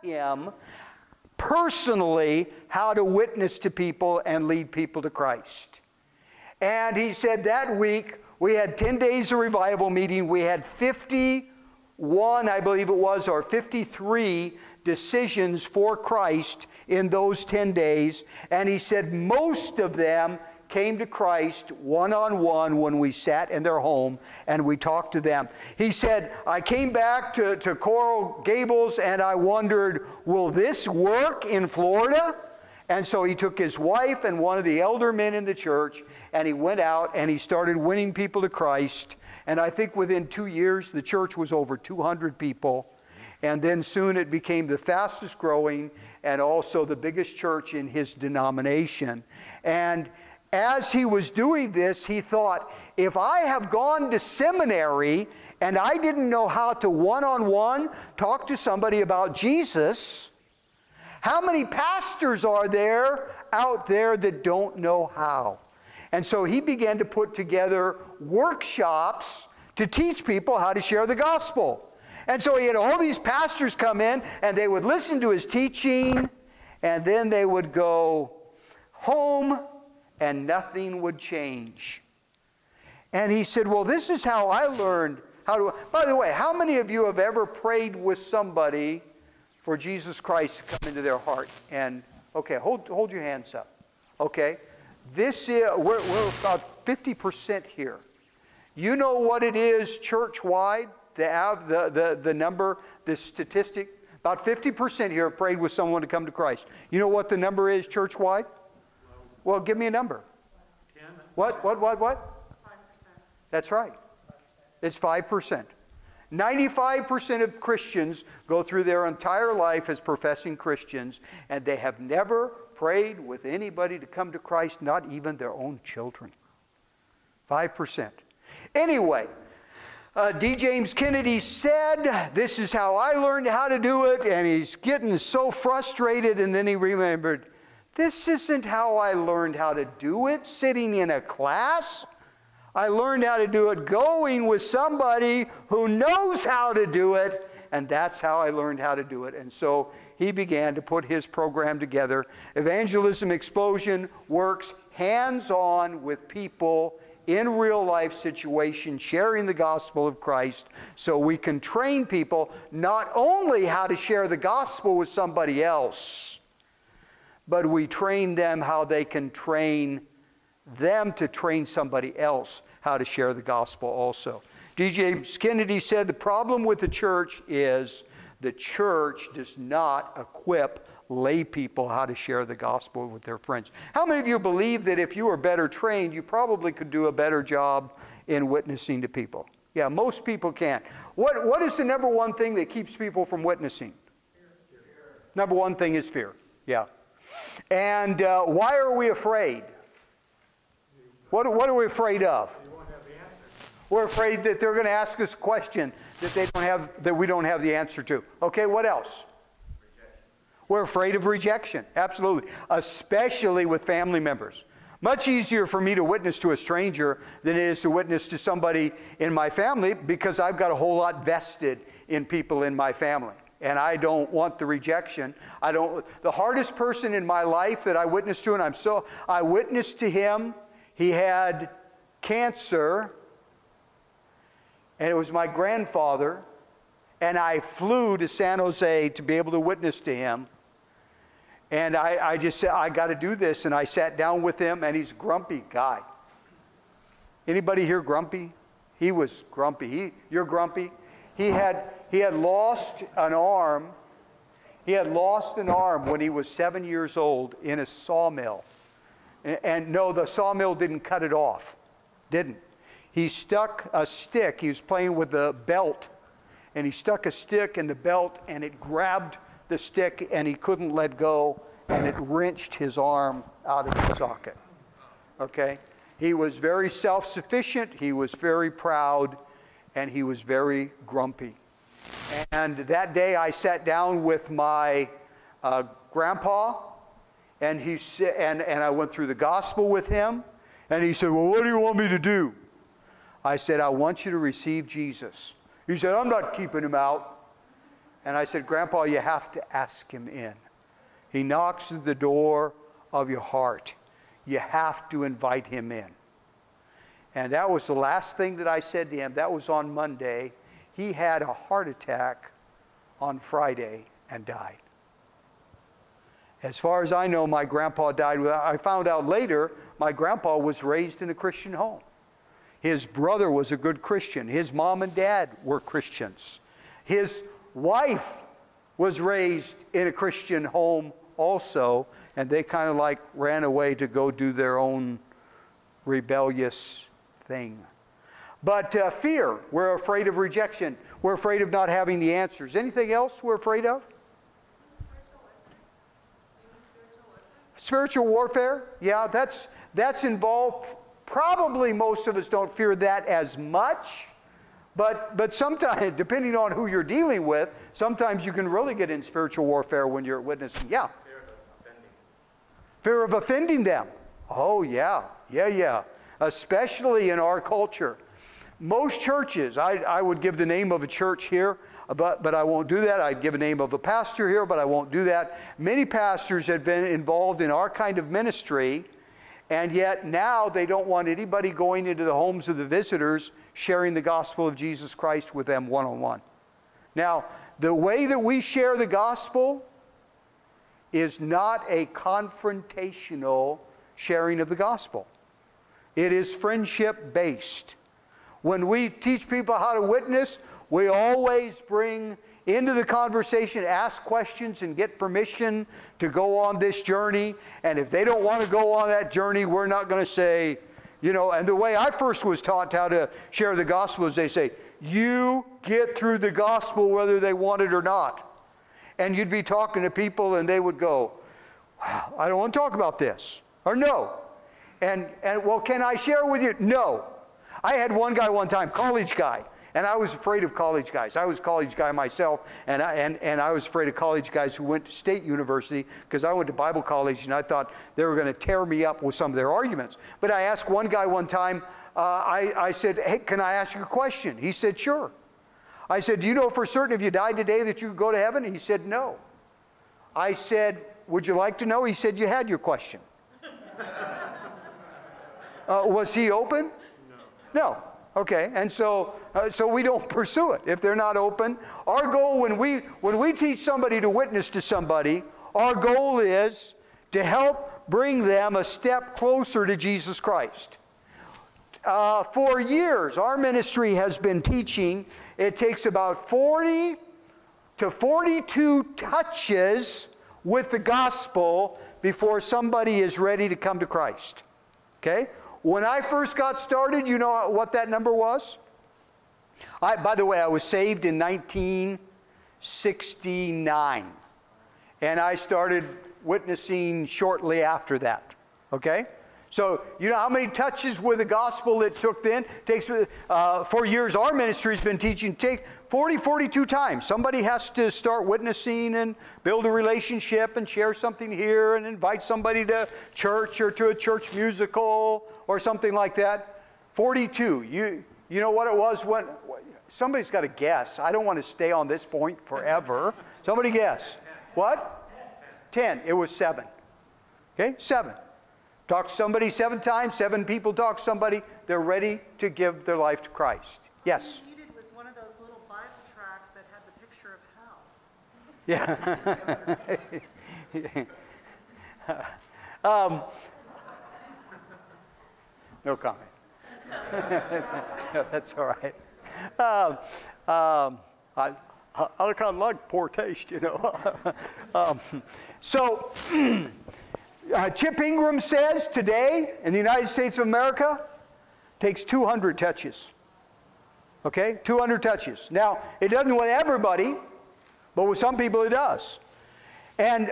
him personally how to witness to people and lead people to Christ. And he said that week we had 10 days of revival meeting. We had 51, I believe it was, or 53 decisions for Christ in those 10 days. And he said most of them came to Christ one-on-one when we sat in their home and we talked to them. He said, I came back to Coral Gables and I wondered, will this work in Florida? And so he took his wife and one of the elder men in the church and he went out and he started winning people to Christ. And I think within 2 years the church was over 200 people. And then soon it became the fastest growing and also the biggest church in his denomination. And as he was doing this, he thought, if I have gone to seminary and I didn't know how to one-on-one talk to somebody about Jesus, how many pastors are there out there that don't know how? And so he began to put together workshops to teach people how to share the gospel. And so he had all these pastors come in and they would listen to his teaching and then they would go home and nothing would change. And he said, well, this is how I learned how to... By the way, how many of you have ever prayed with somebody for Jesus Christ to come into their heart? And, okay, hold your hands up. Okay? This is, we're about 50% here. You know what it is church-wide, the number, the statistic? About 50% here have prayed with someone to come to Christ. You know what the number is church-wide? Well, give me a number. 10. What? 5%. That's right. It's 5%. 95% of Christians go through their entire life as professing Christians, and they have never prayed with anybody to come to Christ, not even their own children. 5%. Anyway, D. James Kennedy said, this is how I learned how to do it, and he's getting so frustrated, and then he remembered, this isn't how I learned how to do it, sitting in a class. I learned how to do it going with somebody who knows how to do it, and that's how I learned how to do it. And so he began to put his program together. Evangelism Explosion works hands-on with people in real-life situations, sharing the gospel of Christ, so we can train people not only how to share the gospel with somebody else, but we train them how they can train them to train somebody else how to share the gospel also. D.J. Kennedy said the problem with the church is the church does not equip lay people how to share the gospel with their friends. How many of you believe that if you were better trained, you probably could do a better job in witnessing to people? Yeah, most people can. What is the number one thing that keeps people from witnessing? Fear. Number one thing is fear. Yeah. And why are we afraid? What are we afraid of? You won't have the answer. We're afraid that they're going to ask us a question that we don't have the answer to. Okay, what else? Rejection. We're afraid of rejection. Absolutely. Especially with family members. Much easier for me to witness to a stranger than it is to witness to somebody in my family, because I've got a whole lot vested in people in my family. And I don't want the rejection. The hardest person in my life that I witnessed to, and I witnessed to him. He had cancer, and it was my grandfather, and I flew to San Jose to be able to witness to him. And I just said, I got to do this, and I sat down with him, and he's a grumpy guy. Anybody here grumpy? He was grumpy. You're grumpy? He had lost an arm. He had lost an arm when he was 7 years old in a sawmill. And no, the sawmill didn't cut it off. Didn't. He stuck a stick. He was playing with the belt. And he stuck a stick in the belt, and it grabbed the stick, and he couldn't let go. And it wrenched his arm out of the socket. Okay? He was very self-sufficient. He was very proud. And he was very grumpy. And that day I sat down with my grandpa, and I went through the gospel with him, and he said, well, what do you want me to do? I said, I want you to receive Jesus. He said, I'm not keeping him out. And I said, Grandpa, you have to ask him in. He knocks at the door of your heart. You have to invite him in. And that was the last thing that I said to him. That was on Monday. He had a heart attack on Friday and died. As far as I know, my grandpa died. I found out later my grandpa was raised in a Christian home. His brother was a good Christian. His mom and dad were Christians. His wife was raised in a Christian home also, and they kind of like ran away to go do their own rebellious thing. But fear, we're afraid of rejection. We're afraid of not having the answers. Anything else we're afraid of? Spiritual warfare? Yeah, that's involved. Probably most of us don't fear that as much. But sometimes, depending on who you're dealing with, sometimes you can really get in spiritual warfare when you're witnessing. Yeah. Fear of offending. Fear of offending them. Oh, yeah. Yeah. Especially in our culture. Most churches, I would give the name of a church here, but I won't do that. I'd give a name of a pastor here, but I won't do that. Many pastors have been involved in our kind of ministry, and yet now they don't want anybody going into the homes of the visitors sharing the gospel of Jesus Christ with them one-on-one. Now, the way that we share the gospel is not a confrontational sharing of the gospel. It is friendship-based. When we teach people how to witness, we always bring into the conversation, ask questions, and get permission to go on this journey. And if they don't want to go on that journey, we're not going to say, and the way I first was taught how to share the gospel is they say, you get through the gospel whether they want it or not. And you'd be talking to people and they would go, wow, I don't want to talk about this. Or no. And well, can I share with you? No. I had one guy one time, college guy, and I was afraid of college guys. I was a college guy myself, and I was afraid of college guys who went to state university because I went to Bible college, and I thought they were going to tear me up with some of their arguments. But I asked one guy one time, I said, hey, can I ask you a question? He said, sure. I said, do you know for certain if you died today that you could go to heaven? He said, no. I said, would you like to know? He said, you had your question. Was he open? No. Okay. And so we don't pursue it if they're not open. Our goal when we teach somebody to witness to somebody, our goal is to help bring them a step closer to Jesus Christ. For years, our ministry has been teaching it takes about 40 to 42 touches with the gospel before somebody is ready to come to Christ. Okay? When I first got started, you know what that number was? By the way, I was saved in 1969. And I started witnessing shortly after that. Okay? So, you know how many touches with the gospel it took then? Takes, for years, our ministry has been teaching, take 42 times. Somebody has to start witnessing and build a relationship and share something here and invite somebody to church or to a church musical or something like that. 42. You know what it was when... Somebody's got to guess. I don't want to stay on this point forever. Somebody guess. What? 10. It was 7. Okay? 7. Talk to somebody 7 times, 7 people talk to somebody, they're ready to give their life to Christ. Yes? What you needed was one of those little Bible tracts that had the picture of hell. Yeah. No comment. No, that's all right. I kind of like poor taste, you know. Chip Ingram says today in the United States of America takes 200 touches. Okay? 200 touches. Now, it doesn't with everybody, but with some people it does. And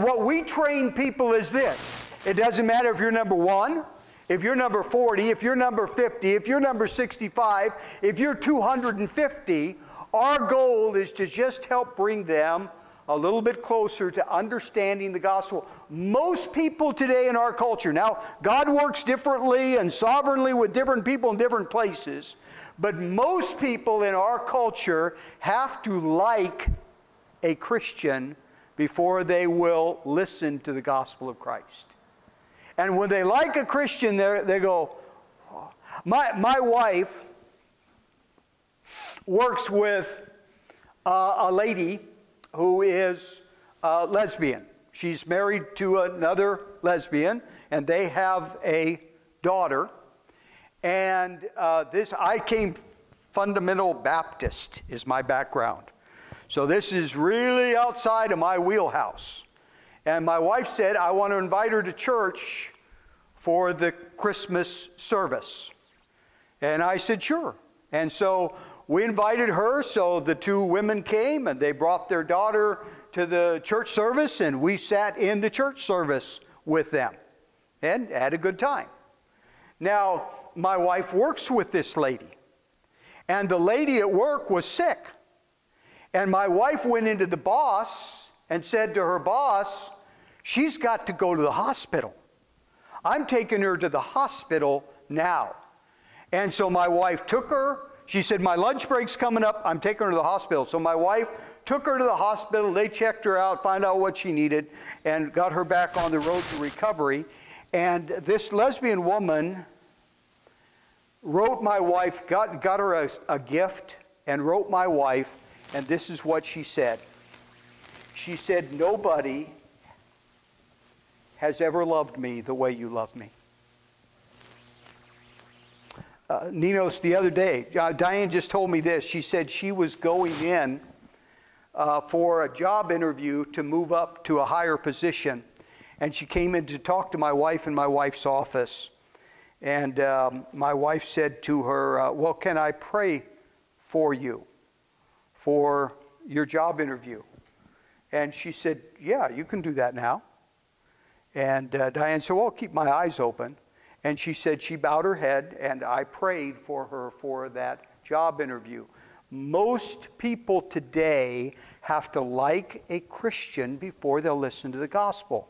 what we train people is this. It doesn't matter if you're number 1, if you're number 40, if you're number 50, if you're number 65, if you're 250, our goal is to just help bring them a little bit closer to understanding the gospel. Most people today in our culture, now God works differently and sovereignly with different people in different places, but most people in our culture have to like a Christian before they will listen to the gospel of Christ. And when they like a Christian, they go, oh. My wife works with a lady who is lesbian. She's married to another lesbian, and they have a daughter. And I came fundamental Baptist is my background. So this is really outside of my wheelhouse. And my wife said, I want to invite her to church for the Christmas service. And I said, sure. And so we invited her, so the two women came, and they brought their daughter to the church service, and we sat in the church service with them and had a good time. Now, my wife works with this lady, and the lady at work was sick. And my wife went into the boss and said to her boss, she's got to go to the hospital. I'm taking her to the hospital now. And so my wife took her. She said, my lunch break's coming up. I'm taking her to the hospital. So my wife took her to the hospital. They checked her out, found out what she needed, and got her back on the road to recovery. And this lesbian woman wrote my wife, got her a gift, and wrote my wife, and this is what she said. She said, nobody has ever loved me the way you love me. Ninos, the other day, Diane just told me this. She said she was going in for a job interview to move up to a higher position. And she came in to talk to my wife in my wife's office. And my wife said to her, well, can I pray for you for your job interview? And she said, yeah, you can do that now. And Diane said, well, I'll keep my eyes open. And she said she bowed her head, and I prayed for her for that job interview. Most people today have to like a Christian before they'll listen to the gospel.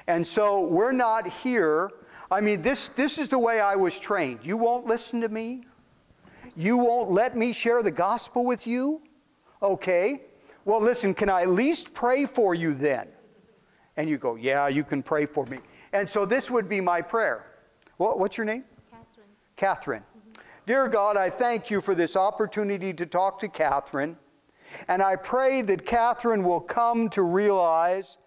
And so we're not here. I mean, this is the way I was trained. You won't listen to me? You won't let me share the gospel with you? Okay. Well, listen, can I at least pray for you then? And you go, yeah, you can pray for me. And so this would be my prayer. What's your name? Catherine. Catherine. Mm-hmm. Dear God, I thank you for this opportunity to talk to Catherine. And I pray that Catherine will come to realize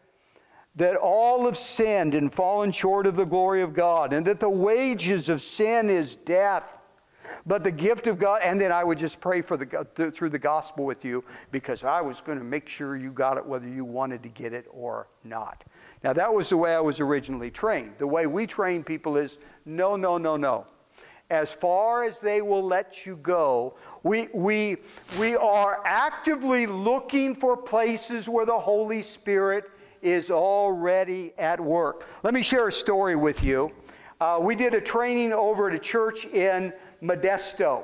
that all have sinned and fallen short of the glory of God, and that the wages of sin is death. But the gift of God, and then I would just pray for through the gospel with you, because I was going to make sure you got it whether you wanted to get it or not. Now, that was the way I was originally trained. The way we train people is no, no, no, no. As far as they will let you go, we are actively looking for places where the Holy Spirit is already at work. Let me share a story with you. We did a training over at a church in Modesto.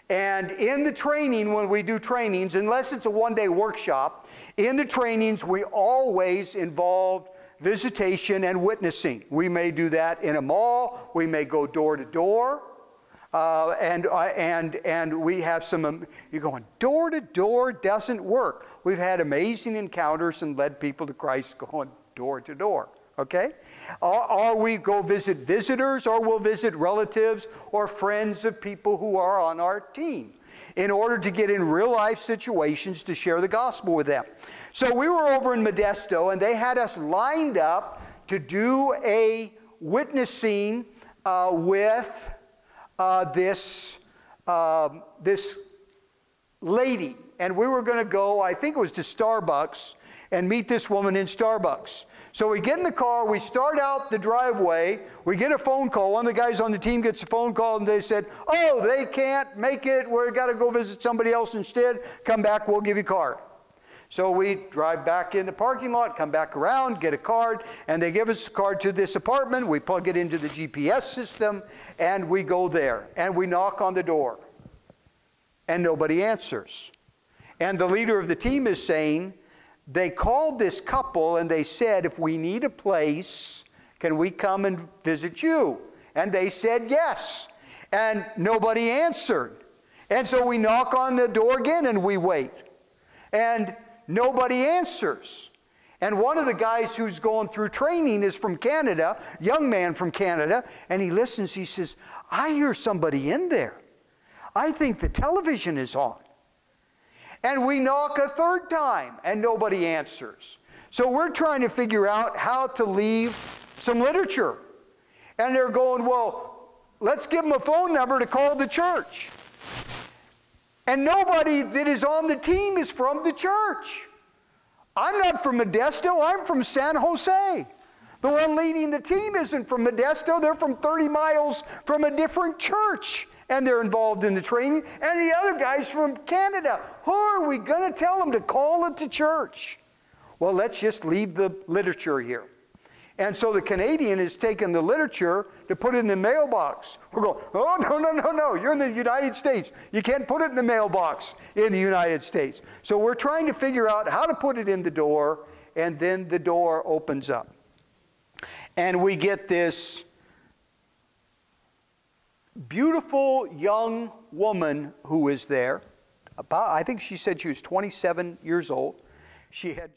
And in the training, when we do trainings, unless it's a one-day workshop, in the trainings we always involved visitation and witnessing. We may do that in a mall. We may go door to door. And we have some, you're going, door to door doesn't work. We've had amazing encounters and led people to Christ going door to door. Okay? Or we go visit visitors, or we'll visit relatives or friends of people who are on our team in order to get in real life situations to share the gospel with them. So we were over in Modesto, and they had us lined up to do a witnessing with this lady. And we were going to go, I think it was to Starbucks, and meet this woman in Starbucks. So we get in the car, we start out the driveway, we get a phone call. One of the guys on the team gets a phone call, and they said, oh, they can't make it, we've got to go visit somebody else instead. Come back, we'll give you a card. So we drive back in the parking lot, come back around, get a card, and they give us a card to this apartment. We plug it into the GPS system, and we go there. And we knock on the door, and nobody answers. And the leader of the team is saying, they called this couple, and they said, if we need a place, can we come and visit you? And they said yes. And nobody answered. And so we knock on the door again, and we wait. And nobody answers. And one of the guys who's going through training is from Canada, young man from Canada, and he listens, he says, I hear somebody in there. I think the television is on. And we knock a third time, and nobody answers. So we're trying to figure out how to leave some literature. And they're going, well, let's give them a phone number to call the church. And nobody that is on the team is from the church. I'm not from Modesto, I'm from San Jose. The one leading the team isn't from Modesto, they're from 30 miles from a different church. And they're involved in the training. And the other guy's from Canada. Who are we going to tell them to call at the church? Well, let's just leave the literature here. And so the Canadian has taken the literature to put it in the mailbox. We're going, oh, no, you're in the United States. You can't put it in the mailbox in the United States. So we're trying to figure out how to put it in the door, and then the door opens up. And we get this beautiful young woman who is there. I think she said she was 27 years old. She had